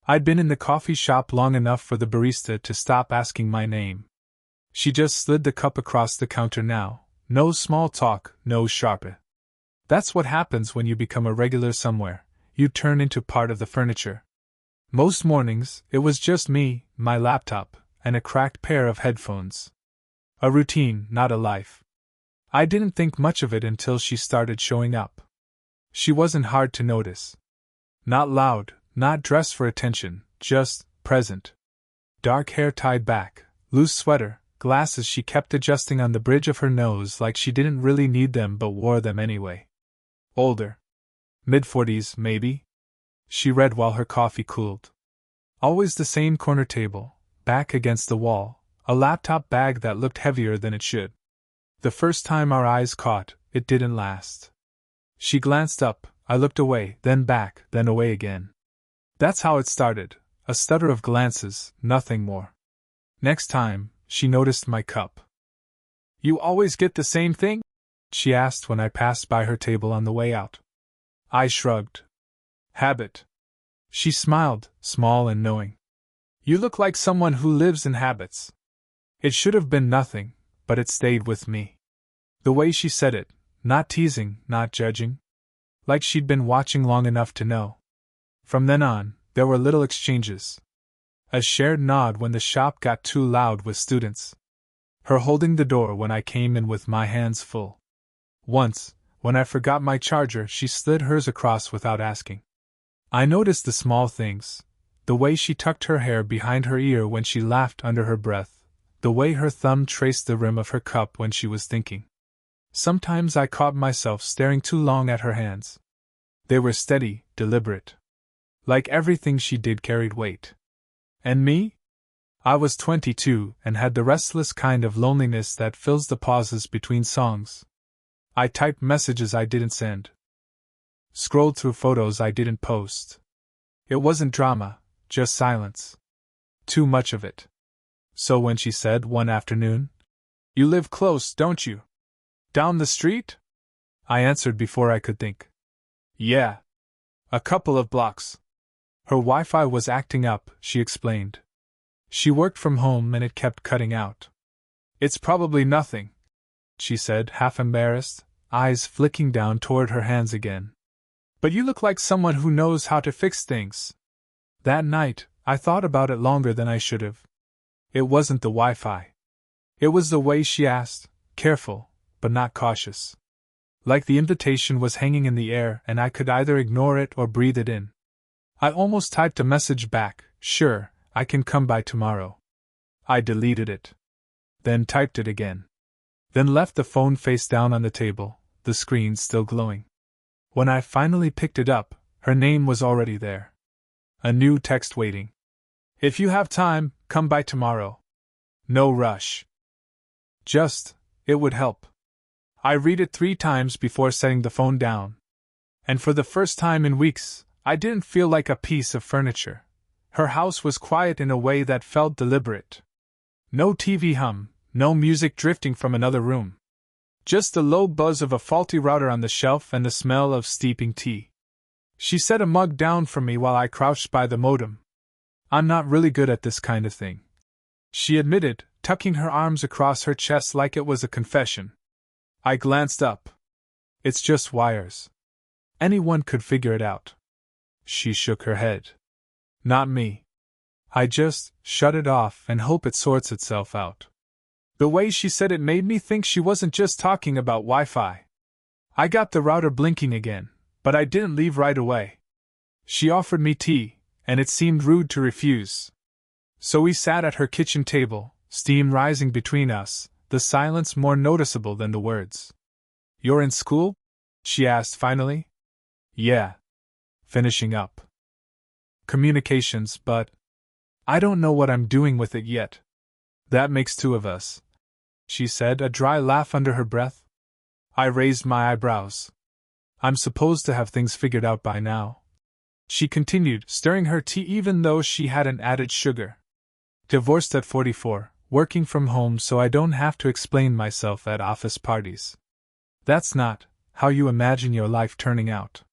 I'd been in the coffee shop long enough for the barista to stop asking my name. She just slid the cup across the counter now. No small talk, no sharpe. That's what happens when you become a regular somewhere. You turn into part of the furniture. Most mornings, it was just me, my laptop, and a cracked pair of headphones. A routine, not a life. I didn't think much of it until she started showing up. She wasn't hard to notice. Not loud, not dressed for attention, just present. Dark hair tied back, loose sweater, glasses she kept adjusting on the bridge of her nose like she didn't really need them but wore them anyway. Older. Mid-40s, maybe? She read while her coffee cooled. Always the same corner table, back against the wall, a laptop bag that looked heavier than it should. The first time our eyes caught, it didn't last. She glanced up, I looked away, then back, then away again. That's how it started, a stutter of glances, nothing more. Next time, she noticed my cup. "You always get the same thing?" she asked when I passed by her table on the way out. I shrugged. "Habit." She smiled, small and knowing. "You look like someone who lives in habits." It should have been nothing, but it stayed with me. The way she said it, not teasing, not judging. Like she'd been watching long enough to know. From then on, there were little exchanges. A shared nod when the shop got too loud with students. Her holding the door when I came in with my hands full. Once, when I forgot my charger, she slid hers across without asking. I noticed the small things. The way she tucked her hair behind her ear when she laughed under her breath. The way her thumb traced the rim of her cup when she was thinking. Sometimes I caught myself staring too long at her hands. They were steady, deliberate. Like everything she did carried weight. And me? I was 22 and had the restless kind of loneliness that fills the pauses between songs. I typed messages I didn't send. Scrolled through photos I didn't post. It wasn't drama, just silence. Too much of it. So when she said one afternoon, "You live close, don't you? Down the street?" I answered before I could think. "Yeah. A couple of blocks." Her Wi-Fi was acting up, she explained. She worked from home and it kept cutting out. "It's probably nothing," she said, half embarrassed, eyes flicking down toward her hands again. "But you look like someone who knows how to fix things." That night, I thought about it longer than I should have. It wasn't the Wi-Fi. It was the way she asked, careful, but not cautious. Like the invitation was hanging in the air and I could either ignore it or breathe it in. I almost typed a message back, "Sure, I can come by tomorrow." I deleted it. Then typed it again. Then left the phone face down on the table, the screen still glowing. When I finally picked it up, her name was already there. A new text waiting. "If you have time, come by tomorrow. No rush. Just, it would help." I read it 3 times before setting the phone down. And for the first time in weeks, I didn't feel like a piece of furniture. Her house was quiet in a way that felt deliberate. No TV hum, no music drifting from another room. Just the low buzz of a faulty router on the shelf and the smell of steeping tea. She set a mug down for me while I crouched by the modem. "I'm not really good at this kind of thing," she admitted, tucking her arms across her chest like it was a confession. I glanced up. "It's just wires. Anyone could figure it out." She shook her head. "Not me. I just shut it off and hope it sorts itself out." The way she said it made me think she wasn't just talking about Wi-Fi. I got the router blinking again, but I didn't leave right away. She offered me tea, and it seemed rude to refuse. So we sat at her kitchen table, steam rising between us, the silence more noticeable than the words. "You're in school?" she asked finally. "Yeah. Finishing up. Communications, but I don't know what I'm doing with it yet." "That makes 2 of us," she said, a dry laugh under her breath. I raised my eyebrows. "I'm supposed to have things figured out by now," she continued, stirring her tea even though she hadn't added sugar. "Divorced at 44, working from home so I don't have to explain myself at office parties. That's not how you imagine your life turning out."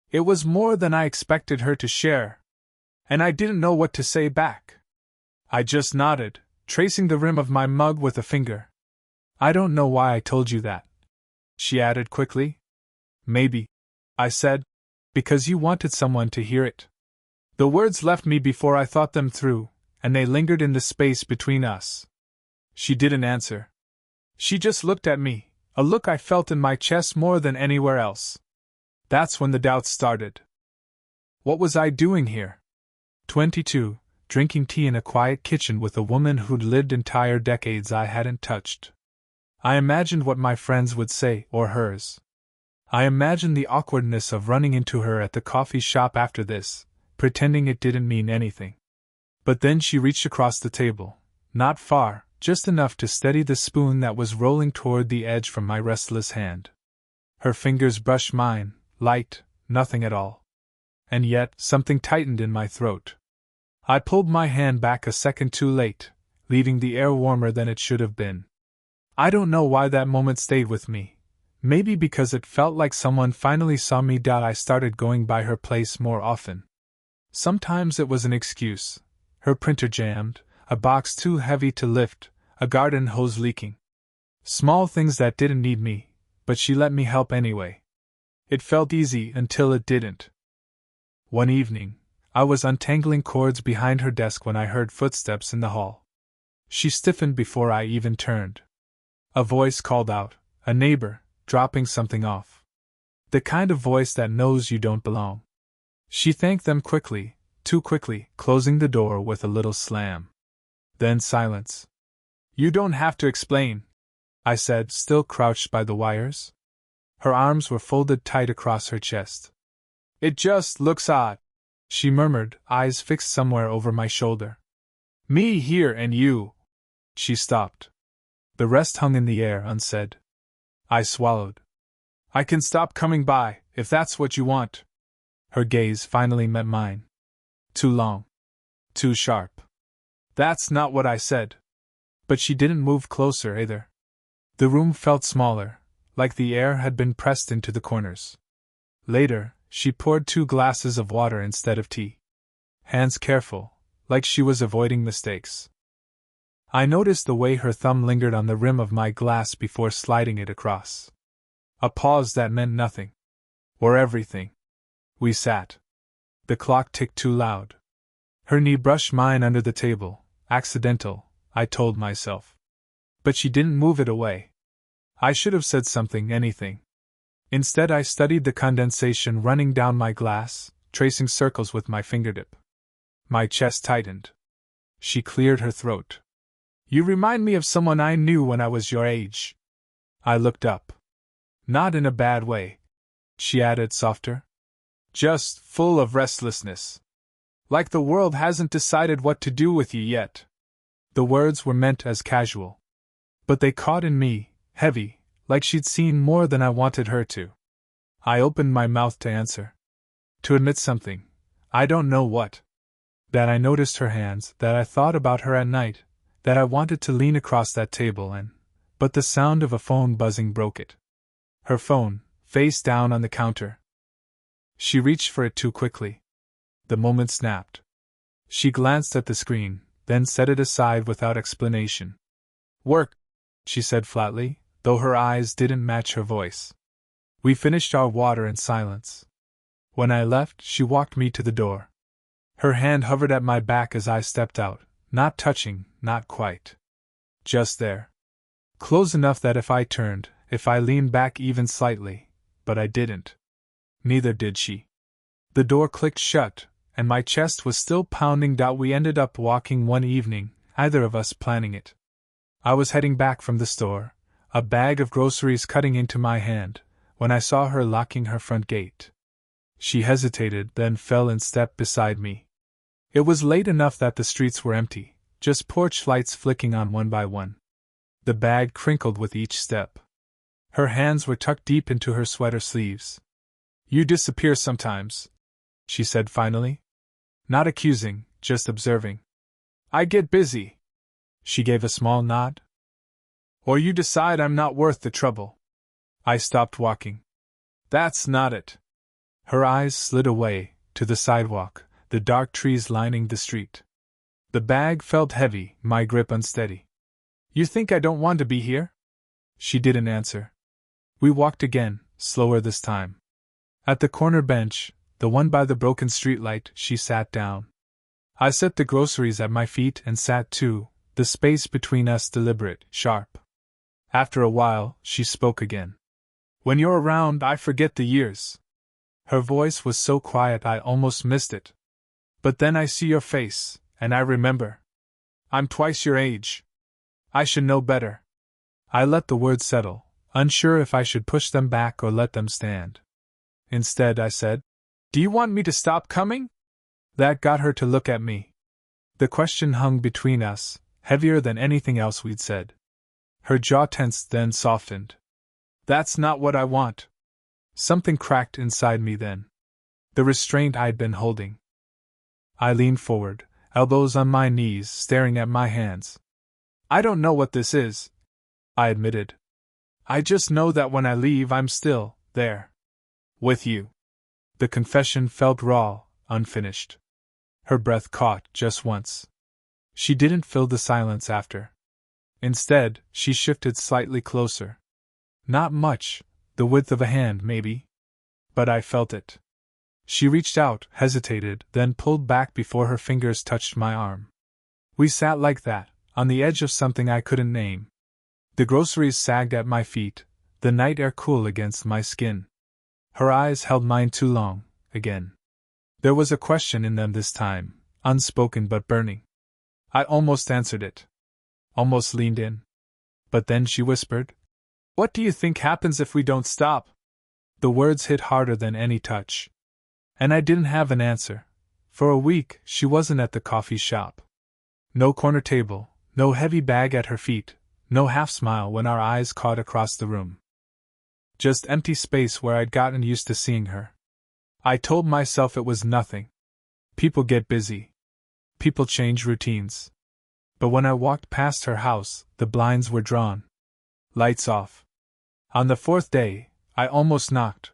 It was more than I expected her to share. and I didn't know what to say back. I just nodded, tracing the rim of my mug with a finger. I don't know why I told you that, she added quickly. Maybe, I said, because you wanted someone to hear it. The words left me before I thought them through, and they lingered in the space between us. She didn't answer. She just looked at me, a look I felt in my chest more than anywhere else. That's when the doubts started. What was I doing here? 22, drinking tea in a quiet kitchen with a woman who'd lived entire decades I hadn't touched. I imagined what my friends would say, or hers. I imagined the awkwardness of running into her at the coffee shop after this, pretending it didn't mean anything. But then she reached across the table, not far, just enough to steady the spoon that was rolling toward the edge from my restless hand. Her fingers brushed mine, light, nothing at all. And yet, something tightened in my throat. I pulled my hand back a second too late, leaving the air warmer than it should have been. I don't know why that moment stayed with me. Maybe because it felt like someone finally saw me. I started going by her place more often. Sometimes it was an excuse. Her printer jammed, a box too heavy to lift, a garden hose leaking. Small things that didn't need me, but she let me help anyway. It felt easy until it didn't. One evening, I was untangling cords behind her desk when I heard footsteps in the hall. She stiffened before I even turned. A voice called out, a neighbor, dropping something off. The kind of voice that knows you don't belong. She thanked them quickly, too quickly, closing the door with a little slam. Then silence. You don't have to explain, I said, still crouched by the wires. Her arms were folded tight across her chest. It just looks odd, she murmured, eyes fixed somewhere over my shoulder. Me here and you. She stopped. The rest hung in the air unsaid. I swallowed. I can stop coming by, if that's what you want. Her gaze finally met mine. Too long. Too sharp. That's not what I said. But she didn't move closer either. The room felt smaller, like the air had been pressed into the corners. Later, she poured 2 glasses of water instead of tea. Hands careful, like she was avoiding mistakes. I noticed the way her thumb lingered on the rim of my glass before sliding it across. A pause that meant nothing. Or everything. We sat. The clock ticked too loud. Her knee brushed mine under the table. Accidental, I told myself. But she didn't move it away. I should have said something, anything. Instead, I studied the condensation running down my glass, tracing circles with my fingertip. My chest tightened. She cleared her throat. You remind me of someone I knew when I was your age. I looked up. Not in a bad way, she added softer. Just full of restlessness. Like the world hasn't decided what to do with you yet. The words were meant as casual. But they caught in me, heavy, like she'd seen more than I wanted her to. I opened my mouth to answer. To admit something. I don't know what. That I noticed her hands, that I thought about her at night, that I wanted to lean across that table and... But the sound of a phone buzzing broke it. Her phone, face down on the counter. She reached for it too quickly. The moment snapped. She glanced at the screen, then set it aside without explanation. Work, she said flatly, though her eyes didn't match her voice. We finished our water in silence. When I left, she walked me to the door. Her hand hovered at my back as I stepped out, not touching, not quite. Just there. Close enough that if I turned, if I leaned back even slightly, but I didn't. Neither did she. The door clicked shut, and my chest was still pounding. We ended up walking one evening, either of us planning it. I was heading back from the store, a bag of groceries cutting into my hand, when I saw her locking her front gate. She hesitated, then fell in step beside me. It was late enough that the streets were empty, just porch lights flicking on one by one. The bag crinkled with each step. Her hands were tucked deep into her sweater sleeves. You disappear sometimes, she said finally. Not accusing, just observing. I get busy. She gave a small nod. Or you decide I'm not worth the trouble. I stopped walking. That's not it. Her eyes slid away, to the sidewalk, the dark trees lining the street. The bag felt heavy, my grip unsteady. You think I don't want to be here? She didn't answer. We walked again, slower this time. At the corner bench, the one by the broken streetlight, she sat down. I set the groceries at my feet and sat too, the space between us deliberate, sharp. After a while, she spoke again. When you're around, I forget the years. Her voice was so quiet I almost missed it. But then I see your face, and I remember. I'm twice your age. I should know better. I let the words settle, unsure if I should push them back or let them stand. Instead, I said, Do you want me to stop coming? That got her to look at me. The question hung between us, heavier than anything else we'd said. Her jaw tensed, then softened. That's not what I want. Something cracked inside me then. The restraint I'd been holding. I leaned forward, elbows on my knees, staring at my hands. I don't know what this is, I admitted. I just know that when I leave, I'm still there. With you. The confession felt raw, unfinished. Her breath caught just once. She didn't fill the silence after. Instead, she shifted slightly closer. Not much, the width of a hand, maybe. But I felt it. She reached out, hesitated, then pulled back before her fingers touched my arm. We sat like that, on the edge of something I couldn't name. The groceries sagged at my feet, the night air cool against my skin. Her eyes held mine too long, again. There was a question in them this time, unspoken but burning. I almost answered it. Almost leaned in. But then she whispered, What do you think happens if we don't stop? The words hit harder than any touch. And I didn't have an answer. For a week, she wasn't at the coffee shop. No corner table, no heavy bag at her feet, no half smile when our eyes caught across the room. Just empty space where I'd gotten used to seeing her. I told myself it was nothing. People get busy. People change routines. But when I walked past her house, the blinds were drawn. Lights off. On the fourth day, I almost knocked.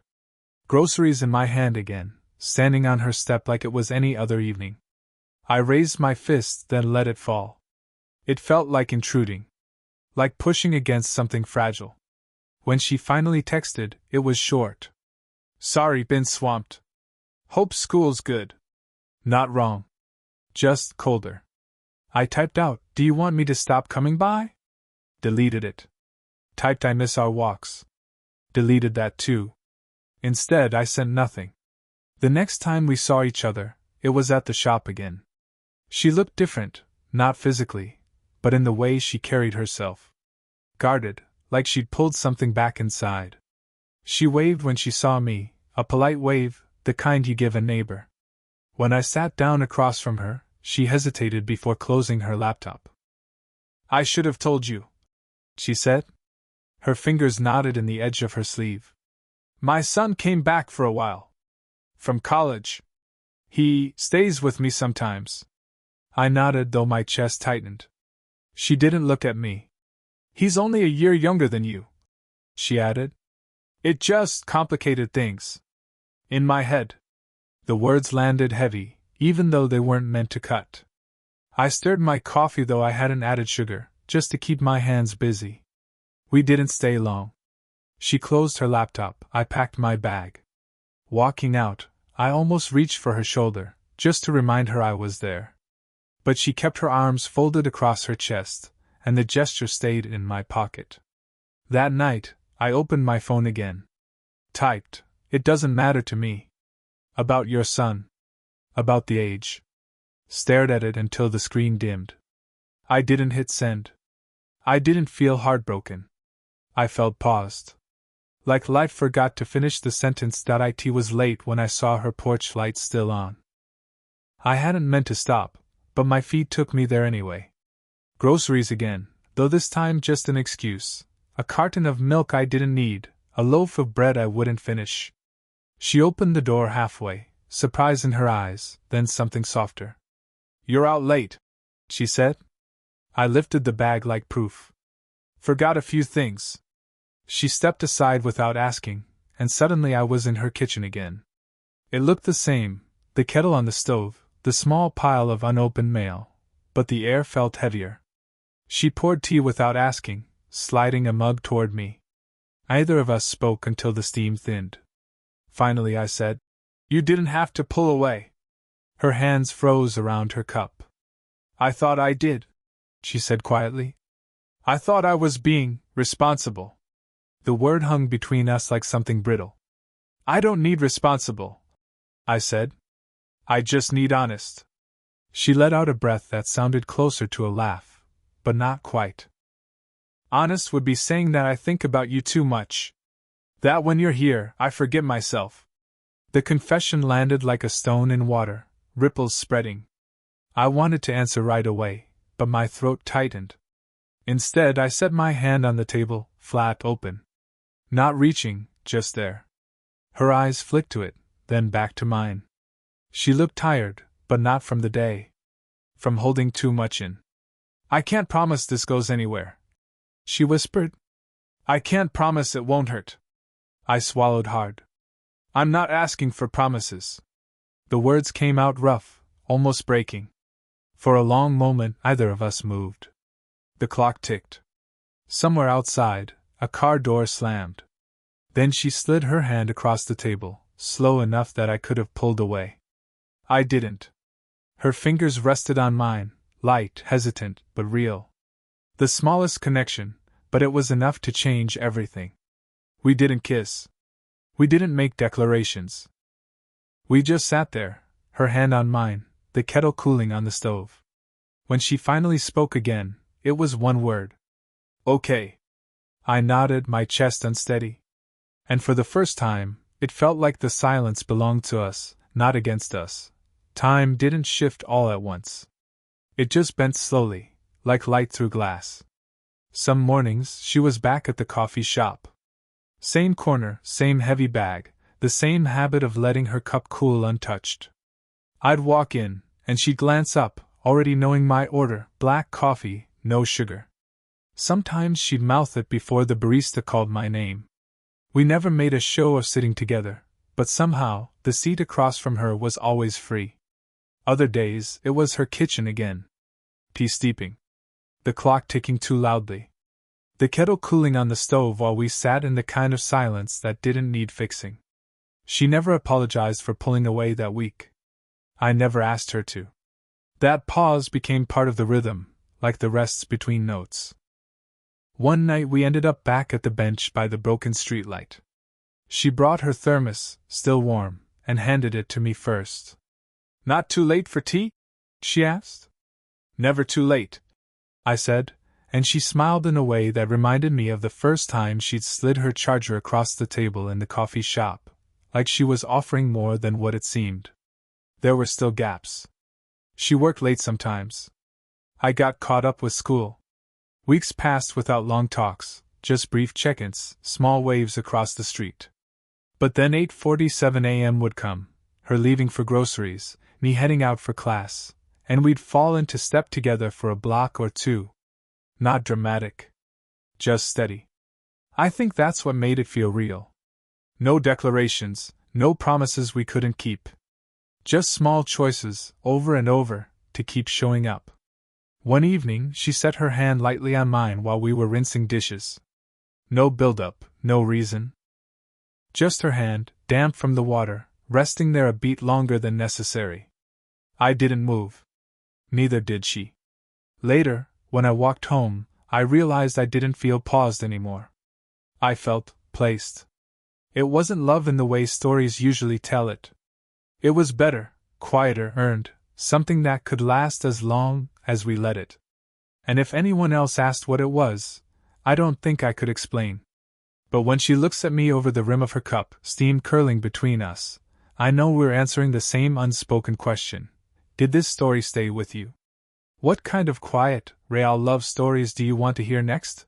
Groceries in my hand again, standing on her step like it was any other evening. I raised my fist, then let it fall. It felt like intruding. Like pushing against something fragile. When she finally texted, it was short. Sorry, been swamped. Hope school's good. Not wrong. Just colder. I typed out, Do you want me to stop coming by? Deleted it. Typed I miss our walks. Deleted that too. Instead, I sent nothing. The next time we saw each other, it was at the shop again. She looked different, not physically, but in the way she carried herself. Guarded, like she'd pulled something back inside. She waved when she saw me, a polite wave, the kind you give a neighbor. When I sat down across from her, she hesitated before closing her laptop. I should have told you, she said. Her fingers knotted in the edge of her sleeve. My son came back for a while. From college. He stays with me sometimes. I nodded, though my chest tightened. She didn't look at me. He's only a year younger than you, she added. It just complicated things. In my head. The words landed heavy, even though they weren't meant to cut. I stirred my coffee, though I hadn't added sugar, just to keep my hands busy. We didn't stay long. She closed her laptop, I packed my bag. Walking out, I almost reached for her shoulder, just to remind her I was there. But she kept her arms folded across her chest, and the gesture stayed in my pocket. That night, I opened my phone again. Typed, It doesn't matter to me. About your son. About the age. Stared at it until the screen dimmed. I didn't hit send. I didn't feel heartbroken. I felt paused. Like life forgot to finish the sentence. It was late when I saw her porch light still on. I hadn't meant to stop, but my feet took me there anyway. Groceries again, though this time just an excuse. A carton of milk I didn't need, a loaf of bread I wouldn't finish. She opened the door halfway, surprise in her eyes, then something softer. You're out late, she said. I lifted the bag like proof. Forgot a few things. She stepped aside without asking, and suddenly I was in her kitchen again. It looked the same, the kettle on the stove, the small pile of unopened mail, but the air felt heavier. She poured tea without asking, sliding a mug toward me. Neither of us spoke until the steam thinned. Finally I said, "You didn't have to pull away." Her hands froze around her cup. "I thought I did," she said quietly. "I thought I was being responsible." The word hung between us like something brittle. "I don't need responsible," I said. "I just need honest." She let out a breath that sounded closer to a laugh, but not quite. "Honest would be saying that I think about you too much. That when you're here, I forget myself." The confession landed like a stone in water, ripples spreading. I wanted to answer right away, but my throat tightened. Instead, I set my hand on the table, flat open. Not reaching, just there. Her eyes flicked to it, then back to mine. She looked tired, but not from the day. From holding too much in. "I can't promise this goes anywhere," she whispered. "I can't promise it won't hurt." I swallowed hard. "I'm not asking for promises." The words came out rough, almost breaking. For a long moment, neither of us moved. The clock ticked. Somewhere outside, a car door slammed. Then she slid her hand across the table, slow enough that I could have pulled away. I didn't. Her fingers rested on mine, light, hesitant, but real. The smallest connection, but it was enough to change everything. We didn't kiss. We didn't make declarations. We just sat there, her hand on mine, the kettle cooling on the stove. When she finally spoke again, it was one word. "Okay." I nodded, my chest unsteady. And for the first time, it felt like the silence belonged to us, not against us. Time didn't shift all at once. It just bent slowly, like light through glass. Some mornings, she was back at the coffee shop. Same corner, same heavy bag, the same habit of letting her cup cool untouched. I'd walk in, and she'd glance up, already knowing my order: black coffee, no sugar. Sometimes she'd mouth it before the barista called my name. We never made a show of sitting together, but somehow, the seat across from her was always free. Other days, it was her kitchen again. Tea steeping. The clock ticking too loudly. The kettle cooling on the stove while we sat in the kind of silence that didn't need fixing. She never apologized for pulling away that week. I never asked her to. That pause became part of the rhythm, like the rests between notes. One night we ended up back at the bench by the broken streetlight. She brought her thermos, still warm, and handed it to me first. "Not too late for tea?" she asked. "Never too late," I said, and she smiled in a way that reminded me of the first time she'd slid her charger across the table in the coffee shop, like she was offering more than what it seemed. There were still gaps. She worked late sometimes. I got caught up with school. Weeks passed without long talks, just brief check-ins, small waves across the street. But then 8:47 a.m. would come, her leaving for groceries, me heading out for class, and we'd fall into step together for a block or two. Not dramatic. Just steady. I think that's what made it feel real. No declarations, no promises we couldn't keep. Just small choices, over and over, to keep showing up. One evening, she set her hand lightly on mine while we were rinsing dishes. No build-up, no reason. Just her hand, damp from the water, resting there a beat longer than necessary. I didn't move. Neither did she. Later, when I walked home, I realized I didn't feel paused anymore. I felt placed. It wasn't love in the way stories usually tell it. It was better, quieter, earned, something that could last as long as we let it. And if anyone else asked what it was, I don't think I could explain. But when she looks at me over the rim of her cup, steam curling between us, I know we're answering the same unspoken question. Did this story stay with you? What kind of quiet, real love stories do you want to hear next?